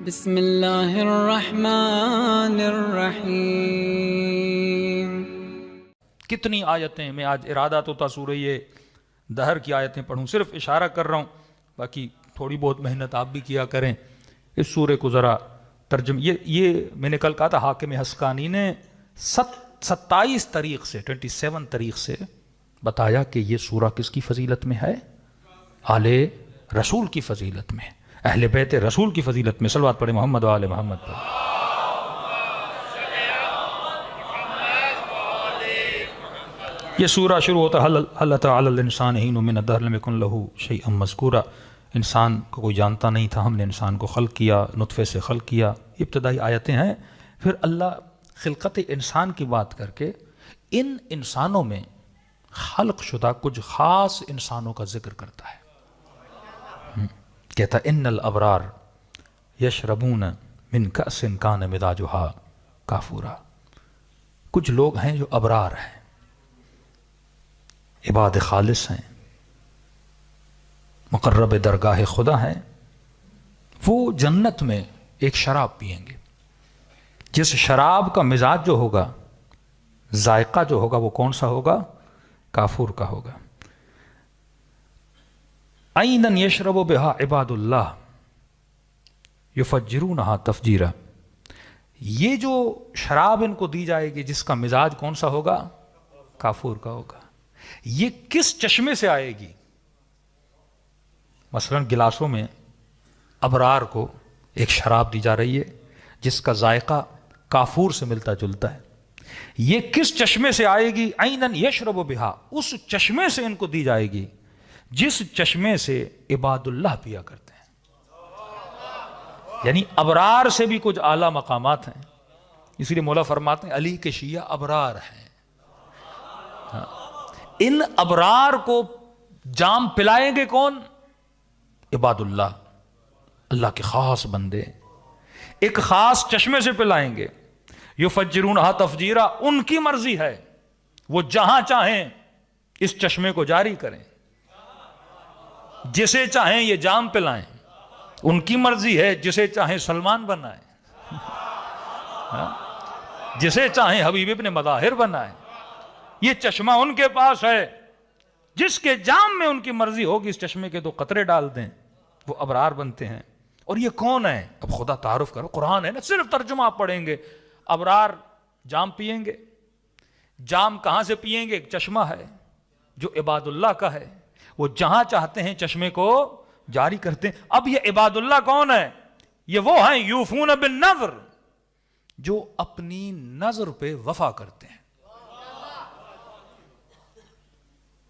بسم اللہ الرحمن الرحیم۔ کتنی آیتیں، میں آج ارادہ تو تھا سورہ دہر کی آیتیں پڑھوں، صرف اشارہ کر رہا ہوں، باقی تھوڑی بہت محنت آپ بھی کیا کریں اس سورہ کو ذرا ترجمہ۔ یہ میں نے کل کہا تھا حاکم حسقانی نے 27 طریق سے 27 طریق سے بتایا کہ یہ سورہ کس کی فضیلت میں ہے، آل رسول کی فضیلت میں، اہل بیت رسول کی فضیلت میں۔ صلوات پڑھیں محمد و آل محمد پر۔ یہ سورہ شروع ہوتا ہے حل اتى علی الانسان حین من الدہر لم یکن لہ شیئا مذکورا۔ انسان کو کوئی جانتا نہیں تھا، ہم نے انسان کو خلق کیا، نطفے سے خلق کیا۔ ابتدائی آیتیں ہیں۔ پھر اللہ خلقت انسان کی بات کر کے ان انسانوں میں خلق شدہ کچھ خاص انسانوں کا ذکر کرتا ہے۔ کہتا ان الابرار یشربون من کأس کان مزاجها کافورا۔ کچھ لوگ ہیں جو ابرار ہیں، عباد خالص ہیں، مقرب درگاہ خدا ہیں، وہ جنت میں ایک شراب پئیں گے، جس شراب کا مزاج جو ہوگا، ذائقہ جو ہوگا، وہ کون سا ہوگا؟ کافور کا ہوگا۔ عینا یشرب بہا عباد اللہ یفجرونہا تفجیرا۔ یہ جو شراب ان کو دی جائے گی جس کا مزاج کون سا ہوگا؟ کافور کا ہوگا۔ یہ کس چشمے سے آئے گی؟ مثلا گلاسوں میں ابرار کو ایک شراب دی جا رہی ہے جس کا ذائقہ کافور سے ملتا جلتا ہے۔ یہ کس چشمے سے آئے گی؟ عیناً یشرب بہا، اس چشمے سے ان کو دی جائے گی جس چشمے سے عباد اللہ پیا کرتے ہیں۔ یعنی ابرار سے بھی کچھ اعلیٰ مقامات ہیں، اسی لیے مولا فرماتے ہیں علی کے شیعہ ابرار ہیں۔ ان ابرار کو جام پلائیں گے کون؟ عباد اللہ، اللہ کے خاص بندے، ایک خاص چشمے سے پلائیں گے۔ یفجرونہا تفجیرا، ان کی مرضی ہے، وہ جہاں چاہیں اس چشمے کو جاری کریں، جسے چاہیں یہ جام پلائیں، ان کی مرضی ہے، جسے چاہیں سلمان بنائیں، جسے چاہیں حبیب ابن مظاہر بنائیں۔ یہ چشمہ ان کے پاس ہے، جس کے جام میں ان کی مرضی ہوگی اس چشمے کے دو قطرے ڈال دیں، وہ ابرار بنتے ہیں۔ اور یہ کون ہے؟ اب خدا تعارف کرو، قرآن ہے نا، صرف ترجمہ آپ پڑھیں گے۔ ابرار جام پئیں گے، جام کہاں سے پئیں گے؟ ایک چشمہ ہے جو عباد اللہ کا ہے، وہ جہاں چاہتے ہیں چشمے کو جاری کرتے ہیں۔ اب یہ عباد اللہ کون ہے؟ یہ وہ ہیں یوفون بالنذر، جو اپنی نظر پہ وفا کرتے ہیں۔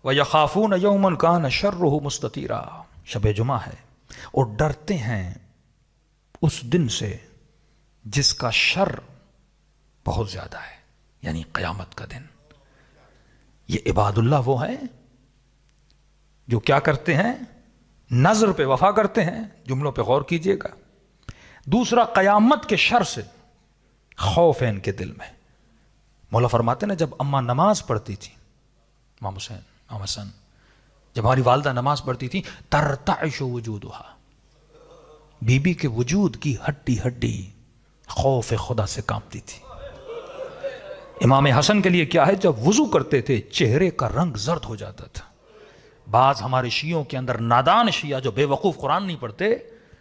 وَيَخَافُونَ يَوْمًا كَانَ شَرُّهُ مُسْتَطِيرًا، شب جمعہ ہے، اور ڈرتے ہیں اس دن سے جس کا شر بہت زیادہ ہے، یعنی قیامت کا دن۔ یہ عباد اللہ وہ ہیں جو کیا کرتے ہیں؟ نظر پہ وفا کرتے ہیں۔ جملوں پہ غور کیجئے گا۔ دوسرا، قیامت کے شر سے خوف ہے ان کے دل میں۔ مولا فرماتے ہیں جب اماں نماز پڑھتی تھی، امام حسین، امام حسن، جب ہماری والدہ نماز پڑھتی تھی، ترتعش وجودہا، بی بی کے وجود کی ہڈی ہڈی خوف خدا سے کانپتی تھی۔ امام حسن کے لیے کیا ہے؟ جب وضو کرتے تھے چہرے کا رنگ زرد ہو جاتا تھا۔ بعض ہمارے شیعوں کے اندر نادان شیعہ جو بے وقوف قرآن نہیں پڑھتے،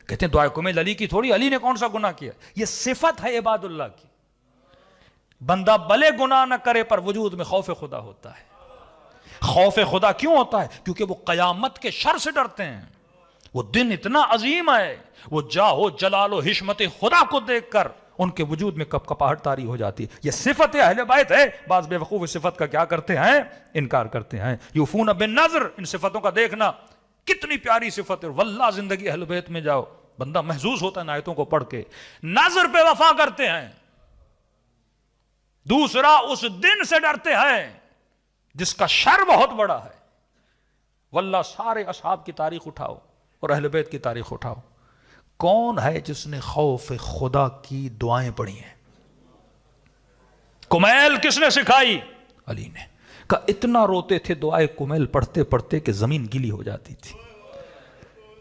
کہتے ہیں دعائے کمیل علی کی تھوڑی، علی نے کون سا گناہ کیا؟ یہ صفت ہے عباد اللہ کی۔ بندہ بھلے گناہ نہ کرے پر وجود میں خوف خدا ہوتا ہے۔ خوف خدا کیوں ہوتا ہے؟ کیونکہ وہ قیامت کے شر سے ڈرتے ہیں۔ وہ دن اتنا عظیم ہے، وہ جاہو جلال و حشمت خدا کو دیکھ کر ان کے وجود میں کپ کپاہٹ طاری ہو جاتی ہے۔ یہ صفت اہل بیت ہے۔ بعض بے وقوف اس صفت کا کیا کرتے ہیں؟ انکار کرتے ہیں۔ یوفون بالنذر، ان صفتوں کا دیکھنا کتنی پیاری صفت ہے۔ واللہ زندگی اہل بیت میں جاؤ، بندہ محظوظ ہوتا ہے آیتوں کو پڑھ کے۔ نظر پہ وفا کرتے ہیں۔ دوسرا، اس دن سے ڈرتے ہیں جس کا شر بہت بڑا ہے۔ واللہ سارے اصحاب کی تاریخ اٹھاؤ اور اہل بیت کی تاریخ اٹھاؤ، کون ہے جس نے خوف خدا کی دعائیں پڑھی ہیں؟ کمیل کس نے سکھائی؟ علی نے۔ کہ اتنا روتے تھے دعائے کمیل پڑھتے پڑھتے کہ زمین گیلی ہو جاتی تھی۔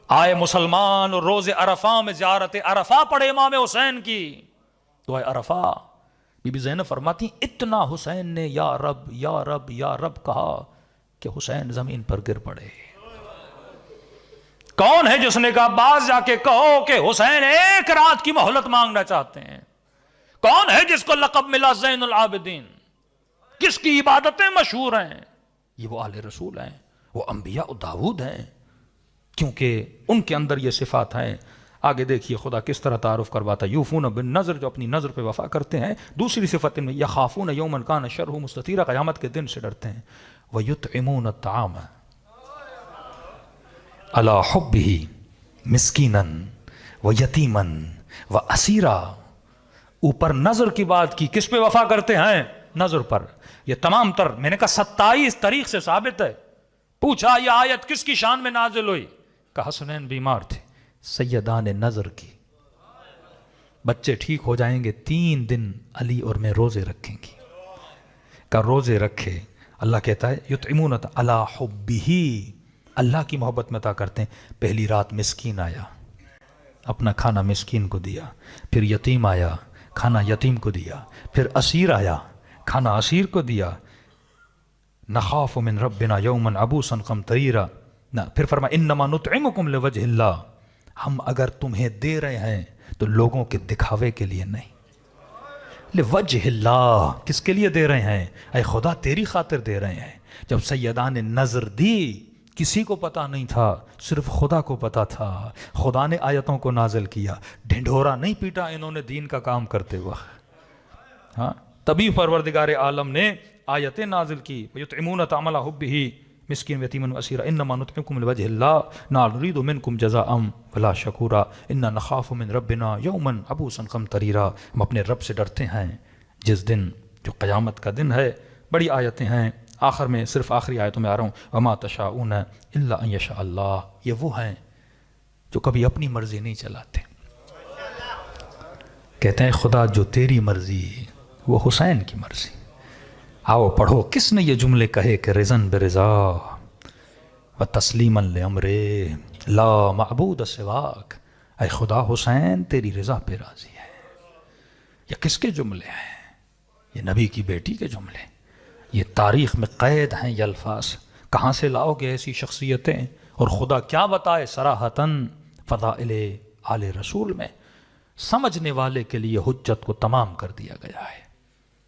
آئے مسلمان اور روز عرفہ میں زیارت عرفہ پڑھے امام حسین کی، دعائے عرفہ، بی بی زینب فرماتی اتنا حسین نے یا رب یا رب یا رب کہا کہ حسین زمین پر گر پڑے۔ کون ہے جس نے کہا باز جا کے کہو کہ حسین ایک رات کی مہلت مانگنا چاہتے ہیں؟ کون ہے جس کو لقب ملا زین العابدین؟ کس کی عبادتیں مشہور ہیں؟ یہ وہ آل رسول ہیں، وہ انبیاء داؤد ہیں، کیونکہ ان کے اندر یہ صفات ہیں۔ آگے دیکھیے خدا کس طرح تعارف کرواتا ہے، یوفون بالنذر، جو اپنی نظر پہ وفا کرتے ہیں۔ دوسری صفت ان میں یخافون یوما کان شرہ مستطیرا، قیامت کے دن سے ڈرتے ہیں۔ ویطعمون الطعام علی حبہ مسکینا ویتیما واسیرا۔ اوپر نظر کی بات کی، کس پہ وفا کرتے ہیں؟ نظر پر۔ یہ تمام تر میں نے کہا 27 طریق سے ثابت ہے۔ پوچھا یہ آیت کس کی شان میں نازل ہوئی؟ کہا حسنین بیمار تھے، سیدان نظر کی، بچے ٹھیک ہو جائیں گے 3 دن علی اور میں روزے رکھیں گی۔ کہ روزے رکھے، اللہ کہتا ہے یطعمون علی حبہ، اللہ کی محبت میں عطا کرتے ہیں۔ پہلی رات مسکین آیا، اپنا کھانا مسکین کو دیا، پھر یتیم آیا، کھانا یتیم کو دیا، پھر اسیر آیا، کھانا اسیر کو دیا۔ نخاف من ربنا یوما عبوسا قمطریرا، پھر فرمایا انما نطعمکم لوجہ اللہ، ہم اگر تمہیں دے رہے ہیں تو لوگوں کے دکھاوے کے لیے نہیں، لوجہ اللہ، کس کے لیے دے رہے ہیں؟ اے خدا تیری خاطر دے رہے ہیں۔ جب سیدان نے نظر دی کسی کو پتا نہیں تھا، صرف خدا کو پتا تھا۔ خدا نے آیتوں کو نازل کیا، ڈھنڈورا نہیں پیٹا انہوں نے دین کا کام کرتے وقت، ہاں تبھی پروردگار عالم نے آیتیں نازل کی۔ وَيُطْعِمُونَ طَعَامَ عَلَىٰ حُبِّهِ مِسْكِينًا وَيَتِيمًا وَأَسِيرًا إِنَّمَا نُطْعِمُكُمْ لِوَجْهِ اللَّهِ لَا نُرِيدُ مِنكُمْ جَزَاءً وَلَا شَكُورًا إِنَّا نَخَافُ مِن رَبِّنَا يَوْمًا عَبُوسًا قَمْطَرِيرًا۔ ہم اپنے رب سے ڈرتے ہیں جس دن، جو قیامت کا دن ہے۔ بڑی آیتیں ہیں، آخر میں صرف آخری آیتوں میں آ رہا ہوں، وَمَا تَشَاءُونَ إِلَّا أَن يَشَاءَ اللَّهُ۔ یہ وہ ہیں جو کبھی اپنی مرضی نہیں چلاتے، کہتے ہیں خدا جو تیری مرضی وہ حسین کی مرضی۔ آؤ پڑھو کس نے یہ جملے کہے کہ رضن برضا و تسلیما لامرے لا معبود سواک، اے خدا حسین تیری رضا پہ راضی ہے۔ یہ کس کے جملے ہیں؟ یہ نبی کی بیٹی کے جملے، یہ تاریخ میں قید ہیں یہ الفاظ۔ کہاں سے لاؤ گے ایسی شخصیتیں؟ اور خدا کیا بتائے صراحتاً فضائل آل رسول میں، سمجھنے والے کے لیے حجت کو تمام کر دیا گیا ہے۔